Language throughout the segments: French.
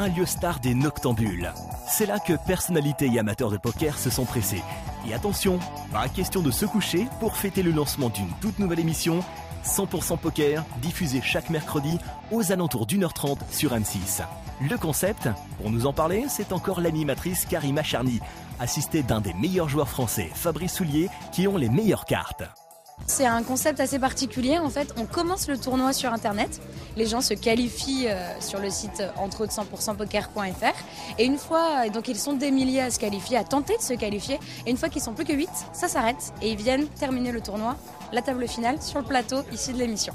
un lieu star des noctambules. C'est là que personnalités et amateurs de poker se sont pressés. Et attention, pas question de se coucher pour fêter le lancement d'une toute nouvelle émission 100% Poker, diffusée chaque mercredi aux alentours d'1h30 sur M6. Le concept, pour nous en parler, c'est encore l'animatrice Karima Charny, assistée d'un des meilleurs joueurs français, Fabrice Soulier, qui ont les meilleures cartes. C'est un concept assez particulier. En fait, on commence le tournoi sur Internet. Les gens se qualifient sur le site entre autres 100%poker.fr. Et une fois, donc ils sont des milliers à se qualifier, à tenter de se qualifier. Et une fois qu'ils sont plus que 8, ça s'arrête. Et ils viennent terminer le tournoi, la table finale, sur le plateau ici de l'émission.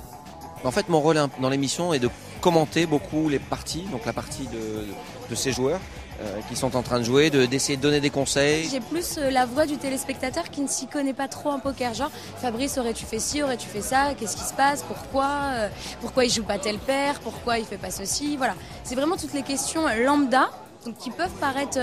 En fait, mon rôle dans l'émission est de commenter beaucoup les parties, donc la partie de ces joueurs qui sont en train de jouer, d'essayer de donner des conseils. J'ai plus la voix du téléspectateur qui ne s'y connaît pas trop en poker. Genre, Fabrice, aurais-tu fait ci, aurais-tu fait ça? Qu'est-ce qui se passe? Pourquoi il joue pas tel paire? Pourquoi il fait pas ceci? Voilà. C'est vraiment toutes les questions lambda, donc qui peuvent paraître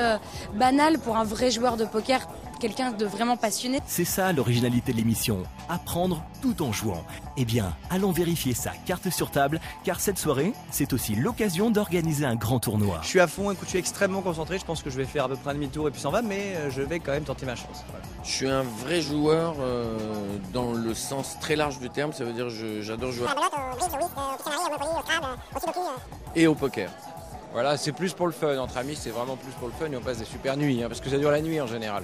banales pour un vrai joueur de poker, quelqu'un de vraiment passionné. C'est ça l'originalité de l'émission, apprendre tout en jouant. Eh bien, allons vérifier sa carte sur table, car cette soirée, c'est aussi l'occasion d'organiser un grand tournoi. Je suis à fond, écoute, je suis extrêmement concentré, je pense que je vais faire à peu près un demi-tour et puis s'en va, mais je vais quand même tenter ma chance. Voilà. Je suis un vrai joueur dans le sens très large du terme, ça veut dire j'adore jouer et au poker. Voilà, c'est plus pour le fun, entre amis c'est vraiment plus pour le fun et on passe des super nuits, parce que ça dure la nuit en général.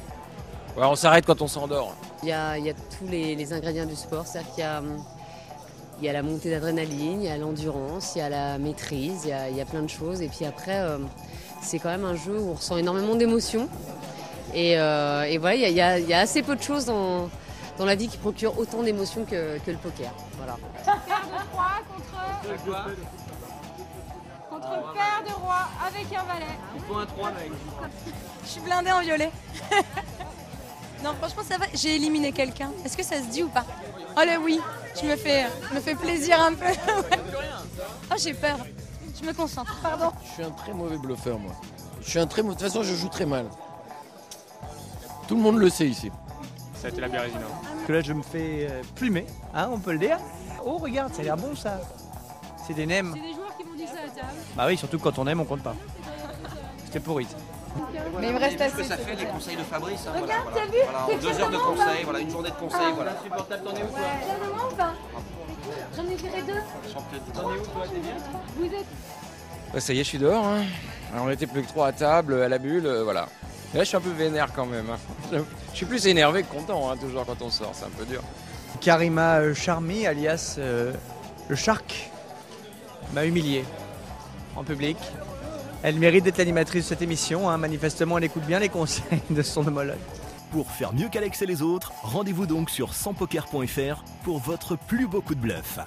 Ouais, on s'arrête quand on s'endort. Il y a tous les ingrédients du sport, c'est-à-dire qu'il y a la montée d'adrénaline, il y a l'endurance, il y a la maîtrise, il y a plein de choses. Et puis après, c'est quand même un jeu où on ressent énormément d'émotions. Et voilà, il y a assez peu de choses dans la vie qui procurent autant d'émotions que le poker. Voilà. Paire de 3 contre paire de roi avec un valet. Il faut un 3, mec. Je suis blindée en violet. Non, franchement, ça va. J'ai éliminé quelqu'un. Est-ce que ça se dit ou pas? Allez, oui. Je me fais plaisir un peu. Oh, j'ai peur. Je me concentre. Pardon. Je suis un très mauvais bluffeur, moi. De toute façon, je joue très mal. Tout le monde le sait ici. Ça a été la Bérésina. Parce que là, je me fais plumer, hein, on peut le dire. Oh, regarde, ça a l'air bon, ça. C'est des nems. C'est des joueurs qui m'ont dit ça à table. Bah oui, surtout quand on aime, on compte pas. C'était pourri. Mais il me reste assez. Ça fait les conseils de Fabrice. Hein, Regarde, t'as vu? voilà, en 2 heures de conseils, voilà, une journée de conseils. Voilà. Insupportable, t'en es où toi? T'as le moment ou pas? J'en ai viré 2. T'en es où toi, t'es bien? Vous êtes Ouais, ça y est, je suis dehors. Hein. Alors, on était plus que 3 à table, à la bulle, voilà. Et là, je suis un peu vénère quand même. Hein. Je suis plus énervé que content, hein, toujours quand on sort, c'est un peu dur. Karima Charny, alias le Shark, m'a humilié en public. Elle mérite d'être l'animatrice de cette émission, hein. Manifestement elle écoute bien les conseils de son homologue. Pour faire mieux qu'Alex et les autres, rendez-vous donc sur 100poker.fr pour votre plus beau coup de bluff.